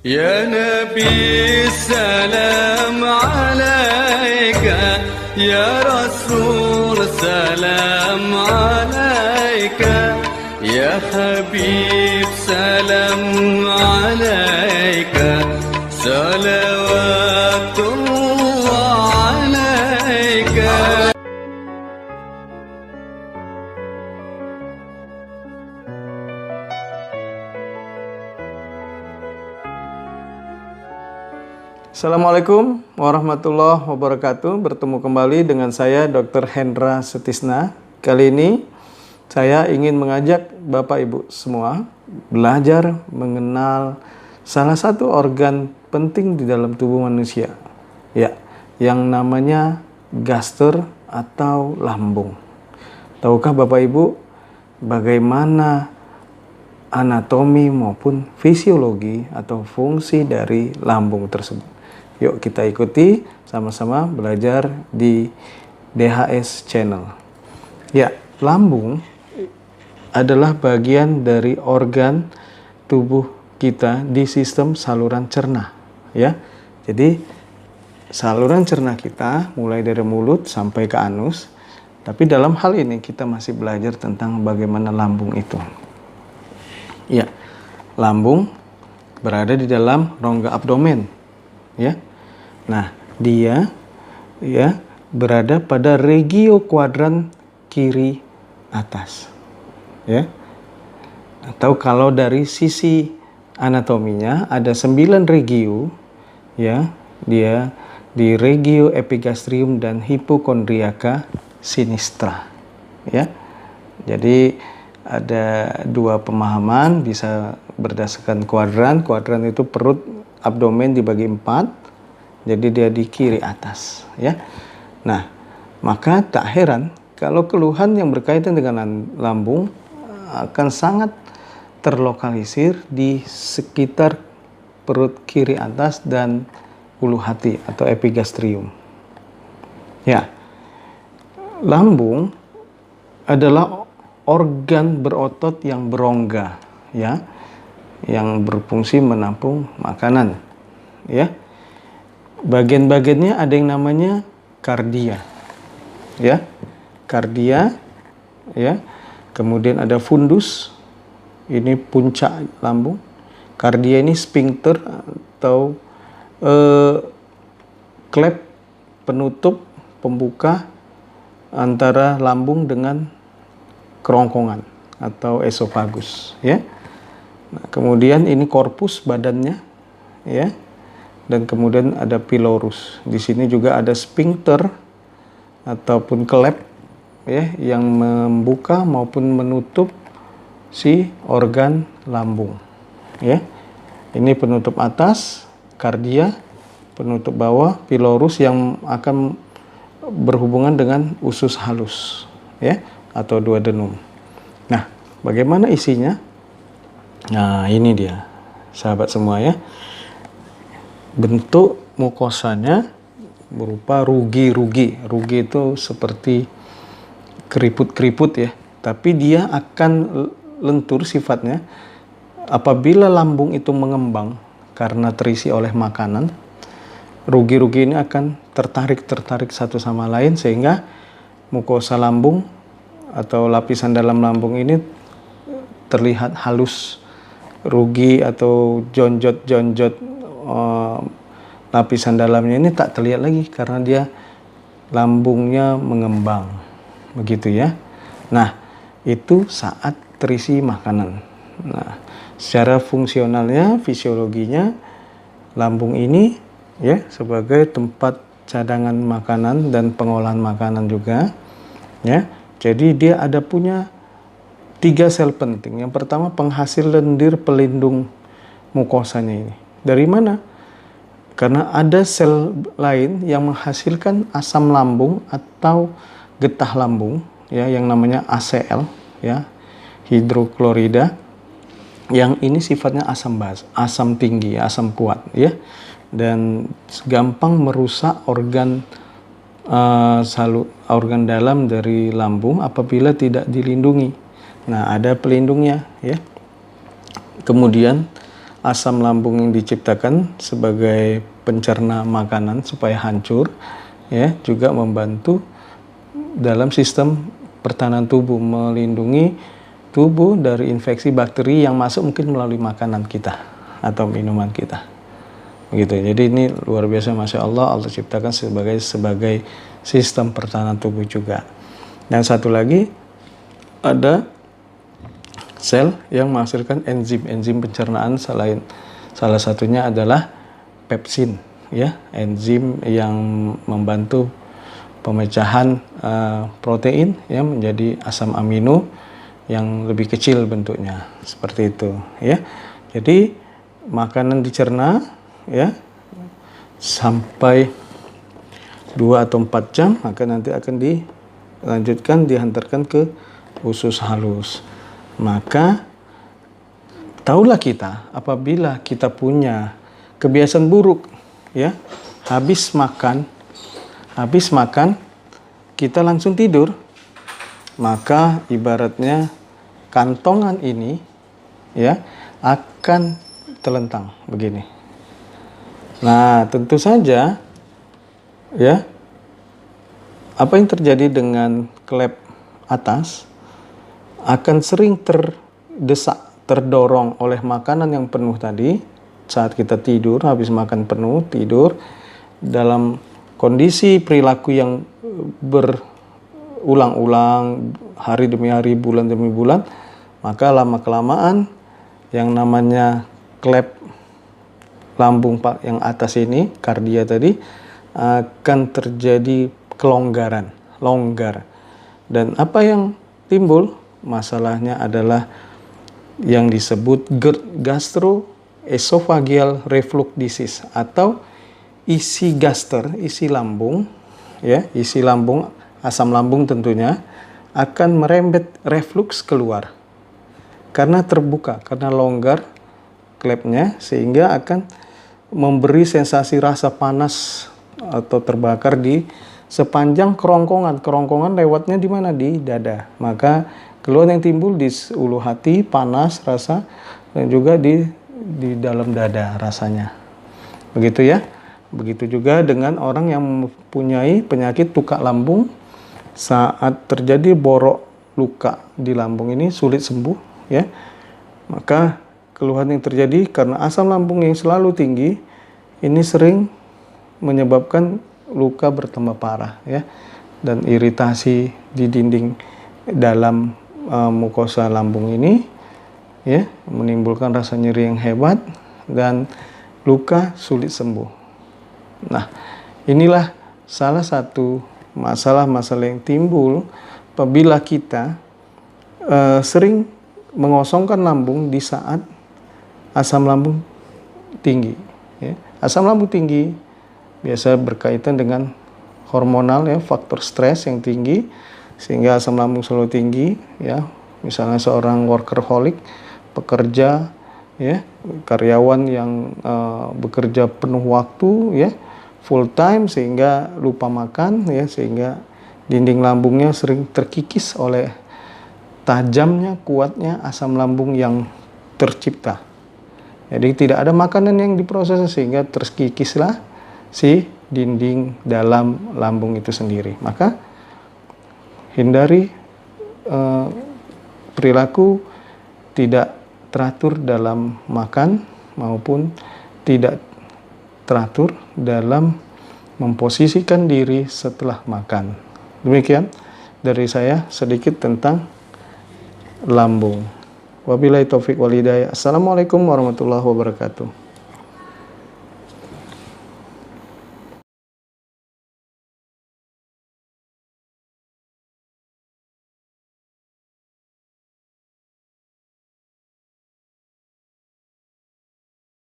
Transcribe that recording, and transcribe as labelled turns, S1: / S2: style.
S1: يا نبي السلام عليك يا رسول سلام عليك يا حبيب سلام عليك صلوات الله عليك.
S2: Assalamualaikum warahmatullahi wabarakatuh. Bertemu kembali dengan saya Dr. Hendra Sutisna. Kali ini saya ingin mengajak Bapak Ibu semua belajar mengenal salah satu organ penting di dalam tubuh manusia, ya, yang namanya gaster atau lambung. Tahukah Bapak Ibu bagaimana anatomi maupun fisiologi atau fungsi dari lambung tersebut? Yuk kita ikuti sama-sama belajar di DHS Channel. Ya, lambung adalah bagian dari organ tubuh kita di sistem saluran cerna, ya. Jadi saluran cerna kita mulai dari mulut sampai ke anus. Tapi dalam hal ini kita masih belajar tentang bagaimana lambung itu. Ya, lambung berada di dalam rongga abdomen, ya. Nah, dia ya berada pada regio kuadran kiri atas, ya. Atau kalau dari sisi anatominya ada 9 regio, ya. Dia di regio epigastrium dan hipokondriaca sinistra, ya. Jadi ada dua pemahaman, bisa berdasarkan kuadran. Kuadran itu perut abdomen dibagi 4, jadi dia di kiri atas, ya. Nah, maka tak heran kalau keluhan yang berkaitan dengan lambung akan sangat terlokalisir di sekitar perut kiri atas dan ulu hati atau epigastrium. Ya, lambung adalah organ berotot yang berongga, ya, yang berfungsi menampung makanan, ya. Bagian-bagiannya ada yang namanya kardia, ya, kardia, ya. Kemudian ada fundus, ini puncak lambung. Kardia ini sphincter atau klep penutup pembuka antara lambung dengan kerongkongan atau esofagus, ya. Nah, kemudian ini korpus badannya, ya. Dan kemudian ada pylorus. Di sini juga ada sphincter ataupun klep, ya, yang membuka maupun menutup si organ lambung, ya. Ini penutup atas kardia, penutup bawah pylorus yang akan berhubungan dengan usus halus, ya, atau duodenum. Nah, bagaimana isinya? Nah, ini dia, sahabat semua, ya. Bentuk mukosanya berupa rugi-rugi. Rugi itu seperti keriput-keriput, ya. Tapi dia akan lentur sifatnya apabila lambung itu mengembang karena terisi oleh makanan. Rugi-rugi ini akan tertarik satu sama lain sehingga mukosa lambung atau lapisan dalam lambung ini terlihat halus. Rugi atau jonjot-jonjot lapisan dalamnya ini tak terlihat lagi karena dia lambungnya mengembang, begitu, ya. Nah, itu saat terisi makanan. Nah, secara fungsionalnya, fisiologinya, lambung ini, ya, sebagai tempat cadangan makanan dan pengolahan makanan juga, ya. Jadi dia ada punya 3 sel penting. Yang pertama, penghasil lendir pelindung mukosanya ini. Dari mana? Karena ada sel lain yang menghasilkan asam lambung atau getah lambung, ya, yang namanya ACL, ya, hidroklorida, yang ini sifatnya asam basa, asam tinggi, asam kuat, ya, dan gampang merusak organ organ dalam dari lambung apabila tidak dilindungi. Nah, ada pelindungnya, ya. Kemudian asam lambung yang diciptakan sebagai pencerna makanan supaya hancur, ya, juga membantu dalam sistem pertahanan tubuh, melindungi tubuh dari infeksi bakteri yang masuk mungkin melalui makanan kita atau minuman kita. Begitu. Jadi ini luar biasa, Masya Allah, Allah ciptakan sebagai sistem pertahanan tubuh juga. Dan satu lagi, ada sel yang menghasilkan enzim pencernaan, salah satunya adalah pepsin, ya, enzim yang membantu pemecahan protein, ya, menjadi asam amino yang lebih kecil bentuknya, seperti itu, ya. Jadi makanan dicerna, ya, sampai 2 atau 4 jam, maka nanti akan dihantarkan ke usus halus. Maka tahulah kita, apabila kita punya kebiasaan buruk, ya, habis makan kita langsung tidur, maka ibaratnya kantongan ini, ya, akan telentang begini. Nah, tentu saja, ya, apa yang terjadi dengan klep atas akan sering terdesak, terdorong oleh makanan yang penuh tadi. Saat kita tidur, habis makan penuh, tidur dalam kondisi perilaku yang berulang-ulang, hari demi hari, bulan demi bulan, maka lama-kelamaan yang namanya klep lambung yang atas ini, kardia tadi, akan terjadi kelonggaran, longgar. Dan apa yang timbul? Masalahnya adalah yang disebut gastroesophageal reflux disease, atau isi gaster, isi lambung, ya, isi lambung, asam lambung tentunya akan merembet reflux keluar karena terbuka, karena longgar klepnya, sehingga akan memberi sensasi rasa panas atau terbakar di sepanjang kerongkongan lewatnya di mana? Di dada. Maka keluhan yang timbul di ulu hati, panas rasa, dan juga di dalam dada rasanya. Begitu, ya. Begitu juga dengan orang yang mempunyai penyakit tukak lambung. Saat terjadi borok luka di lambung ini sulit sembuh, ya. Maka keluhan yang terjadi karena asam lambung yang selalu tinggi ini sering menyebabkan luka bertambah parah, ya, dan iritasi di dinding dalam mukosa lambung ini, ya, menimbulkan rasa nyeri yang hebat dan luka sulit sembuh. Nah, inilah salah satu masalah-masalah yang timbul apabila kita sering mengosongkan lambung di saat asam lambung tinggi, ya. Asam lambung tinggi biasa berkaitan dengan hormonal, ya, faktor stres yang tinggi sehingga asam lambung selalu tinggi, ya. Misalnya seorang workaholic, pekerja, ya, karyawan yang bekerja penuh waktu, ya, full time, sehingga lupa makan, ya, sehingga dinding lambungnya sering terkikis oleh tajamnya, kuatnya asam lambung yang tercipta. Jadi tidak ada makanan yang diproses sehingga terkikislah si dinding dalam lambung itu sendiri. Maka hindari perilaku tidak teratur dalam makan maupun tidak teratur dalam memposisikan diri setelah makan. Demikian dari saya sedikit tentang lambung. Wabillahi taufik wal hidayah. Assalamualaikum warahmatullahi wabarakatuh.